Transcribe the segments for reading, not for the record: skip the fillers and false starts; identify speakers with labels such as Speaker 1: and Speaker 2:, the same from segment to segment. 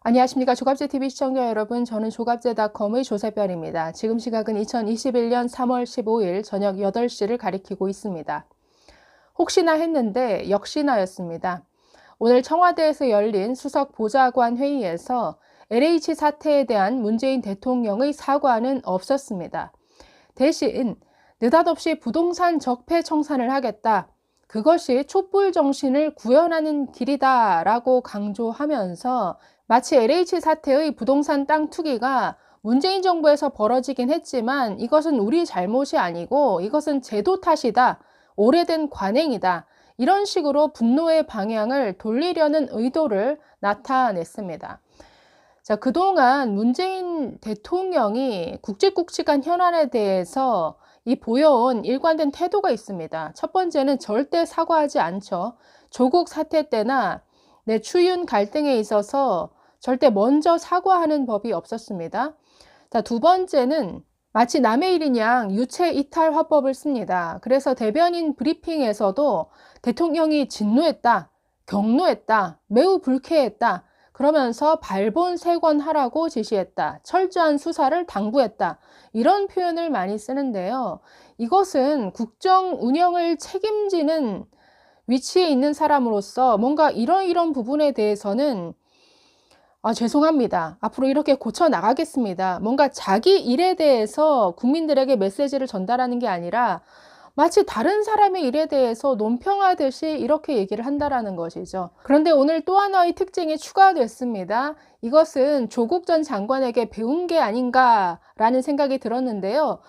Speaker 1: 안녕하십니까. 조갑제TV 시청자 여러분. 저는 조갑제닷컴의 조세별입니다. 지금 시각은 2021년 3월 15일 저녁 8시를 가리키고 있습니다. 혹시나 했는데 역시나였습니다. 오늘 청와대에서 열린 수석 보좌관 회의에서 LH 사태에 대한 문재인 대통령의 사과는 없었습니다. 대신 느닷없이 부동산 적폐 청산을 하겠다. 그것이 촛불 정신을 구현하는 길이다라고 강조하면서 마치 LH 사태의 부동산 땅 투기가 문재인 정부에서 벌어지긴 했지만 이것은 우리 잘못이 아니고 이것은 제도 탓이다. 오래된 관행이다. 이런 식으로 분노의 방향을 돌리려는 의도를 나타냈습니다. 자, 그동안 문재인 대통령이 굵직굵직한 현안에 대해서 보여온 일관된 태도가 있습니다. 첫 번째는 절대 사과하지 않죠. 조국 사태 때나 추윤 갈등에 있어서 절대 먼저 사과하는 법이 없었습니다. 자, 두 번째는 마치 남의 일인 양 유체 이탈 화법을 씁니다. 그래서 대변인 브리핑에서도 대통령이 진노했다, 격노했다, 매우 불쾌했다. 그러면서 발본색원하라고 지시했다. 철저한 수사를 당부했다. 이런 표현을 많이 쓰는데요. 이것은 국정 운영을 책임지는 위치에 있는 사람으로서 뭔가 이런 부분에 대해서는 죄송합니다. 앞으로 이렇게 고쳐 나가겠습니다. 뭔가 자기 일에 대해서 국민들에게 메시지를 전달하는 게 아니라 마치 다른 사람의 일에 대해서 논평하듯이 이렇게 얘기를 한다라는 것이죠. 그런데 오늘 또 하나의 특징이 추가됐습니다. 이것은 조국 전 장관에게 배운 게 아닌가라는 생각이 들었는데요.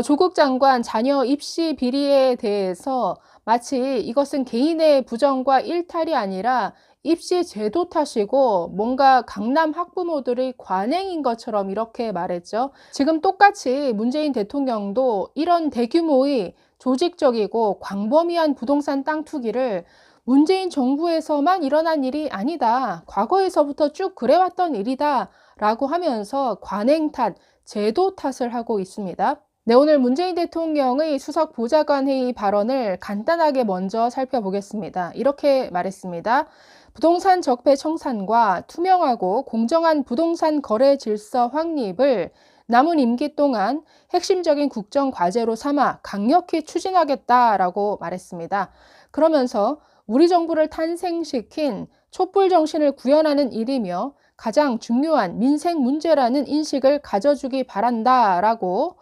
Speaker 1: 조국 장관 자녀 입시 비리에 대해서 마치 이것은 개인의 부정과 일탈이 아니라 입시 제도 탓이고 뭔가 강남 학부모들의 관행인 것처럼 이렇게 말했죠. 지금 똑같이 문재인 대통령도 이런 대규모의 조직적이고 광범위한 부동산 땅 투기를 문재인 정부에서만 일어난 일이 아니다. 과거에서부터 쭉 그래왔던 일이다. 라고 하면서 관행 탓, 제도 탓을 하고 있습니다. 네, 오늘 문재인 대통령의 수석 보좌관 회의 발언을 간단하게 먼저 살펴보겠습니다. 이렇게 말했습니다. 부동산 적폐 청산과 투명하고 공정한 부동산 거래 질서 확립을 남은 임기 동안 핵심적인 국정 과제로 삼아 강력히 추진하겠다라고 말했습니다. 그러면서 우리 정부를 탄생시킨 촛불 정신을 구현하는 일이며 가장 중요한 민생 문제라는 인식을 가져주기 바란다라고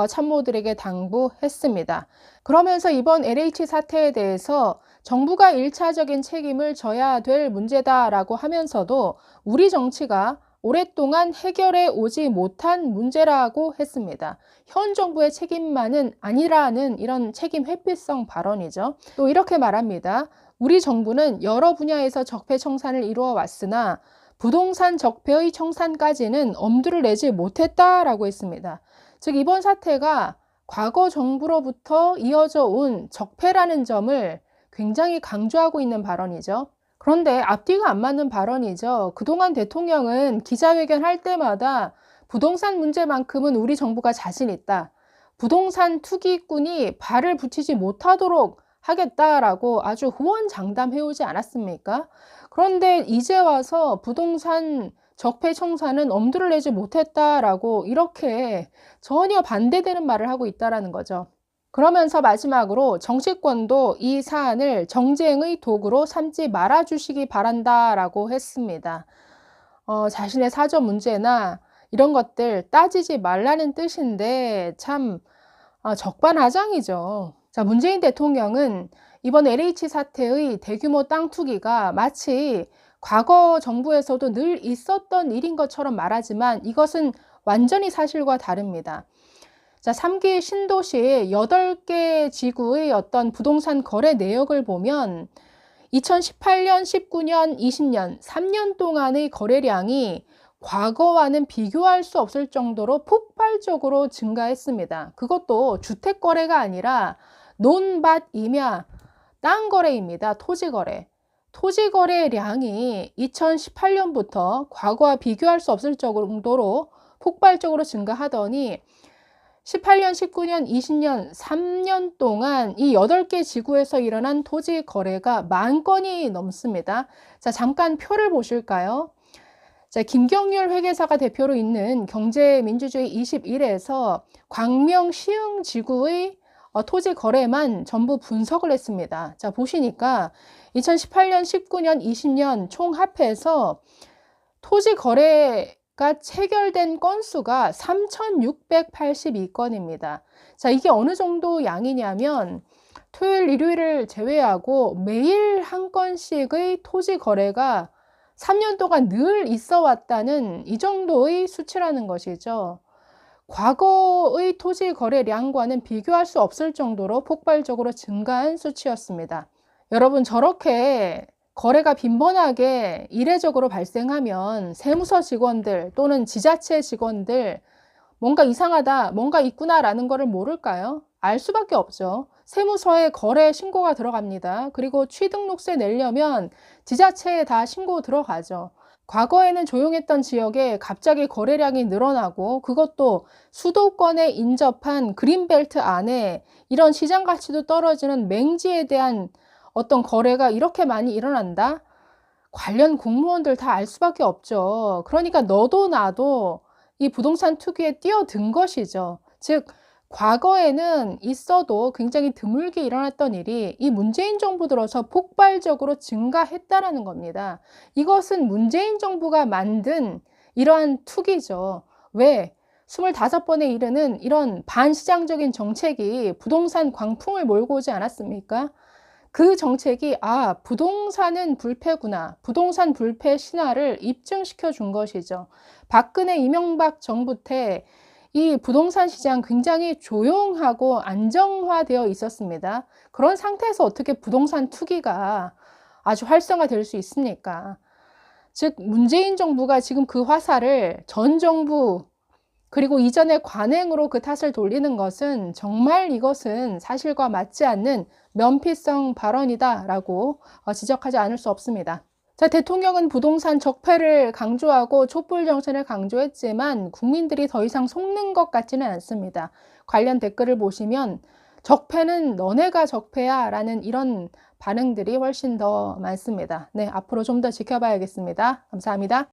Speaker 1: 참모들에게 당부했습니다. 그러면서 이번 LH 사태에 대해서 정부가 1차적인 책임을 져야 될 문제다라고 하면서도 우리 정치가 오랫동안 해결해 오지 못한 문제라고 했습니다. 현 정부의 책임만은 아니라는 이런 책임 회피성 발언이죠. 또 이렇게 말합니다. 우리 정부는 여러 분야에서 적폐 청산을 이루어 왔으나 부동산 적폐의 청산까지는 엄두를 내지 못했다라고 했습니다. 즉 이번 사태가 과거 정부로부터 이어져 온 적폐라는 점을 굉장히 강조하고 있는 발언이죠. 그런데 앞뒤가 안 맞는 발언이죠. 그동안 대통령은 기자회견 할 때마다 부동산 문제만큼은 우리 정부가 자신 있다. 부동산 투기꾼이 발을 붙이지 못하도록 하겠다라고 아주 호언장담해오지 않았습니까? 그런데 이제 와서 부동산 적폐 청산은 엄두를 내지 못했다라고 이렇게 전혀 반대되는 말을 하고 있다라는 거죠. 그러면서 마지막으로 정치권도 이 사안을 정쟁의 도구로 삼지 말아주시기 바란다라고 했습니다. 자신의 사저 문제나 이런 것들 따지지 말라는 뜻인데 참 적반하장이죠. 자, 문재인 대통령은 이번 LH 사태의 대규모 땅 투기가 마치 과거 정부에서도 늘 있었던 일인 것처럼 말하지만 이것은 완전히 사실과 다릅니다. 자, 3기 신도시 8개 지구의 어떤 부동산 거래 내역을 보면 2018년, 19년, 20년, 3년 동안의 거래량이 과거와는 비교할 수 없을 정도로 폭발적으로 증가했습니다. 그것도 주택 거래가 아니라 논밭 임야, 땅 거래입니다. 토지 거래. 토지 거래량이 2018년부터 과거와 비교할 수 없을 정도로 폭발적으로 증가하더니 18년, 19년, 20년, 3년 동안 이 8개 지구에서 일어난 토지 거래가 10,000건이 넘습니다. 자, 잠깐 표를 보실까요? 자, 김경률 회계사가 대표로 있는 경제민주주의 21에서 광명 시흥지구의 토지 거래만 전부 분석을 했습니다. 자, 보시니까 2018년, 19년, 20년 총 합해서 토지 거래가 체결된 건수가 3,682건입니다. 자, 이게 어느 정도 양이냐면 토요일, 일요일을 제외하고 매일 한 건씩의 토지 거래가 3년 동안 늘 있어 왔다는 이 정도의 수치라는 것이죠. 과거의 토지 거래량과는 비교할 수 없을 정도로 폭발적으로 증가한 수치였습니다. 여러분, 저렇게 거래가 빈번하게 이례적으로 발생하면 세무서 직원들 또는 지자체 직원들 뭔가 이상하다, 뭔가 있구나라는 것을 모를까요? 알 수밖에 없죠. 세무서에 거래 신고가 들어갑니다. 그리고 취등록세 내려면 지자체에 다 신고 들어가죠. 과거에는 조용했던 지역에 갑자기 거래량이 늘어나고 그것도 수도권에 인접한 그린벨트 안에 이런 시장 가치도 떨어지는 맹지에 대한 어떤 거래가 이렇게 많이 일어난다? 관련 공무원들 다 알 수밖에 없죠. 그러니까 너도 나도 이 부동산 투기에 뛰어든 것이죠. 즉, 과거에는 있어도 굉장히 드물게 일어났던 일이 이 문재인 정부 들어서 폭발적으로 증가했다라는 겁니다. 이것은 문재인 정부가 만든 이러한 투기죠. 왜? 25번에 이르는 이런 반시장적인 정책이 부동산 광풍을 몰고 오지 않았습니까? 그 정책이 부동산은 불패구나. 부동산 불패 신화를 입증시켜 준 것이죠. 박근혜 이명박 정부 때 이 부동산 시장 굉장히 조용하고 안정화되어 있었습니다. 그런 상태에서 어떻게 부동산 투기가 아주 활성화될 수 있습니까? 즉, 문재인 정부가 지금 그 화살을 전 정부 그리고 이전의 관행으로 그 탓을 돌리는 것은 정말 이것은 사실과 맞지 않는 면피성 발언이다라고 지적하지 않을 수 없습니다. 자, 대통령은 부동산 적폐를 강조하고 촛불 정신을 강조했지만 국민들이 더 이상 속는 것 같지는 않습니다. 관련 댓글을 보시면 적폐는 너네가 적폐야 라는 이런 반응들이 훨씬 더 많습니다. 네, 앞으로 좀 더 지켜봐야겠습니다. 감사합니다.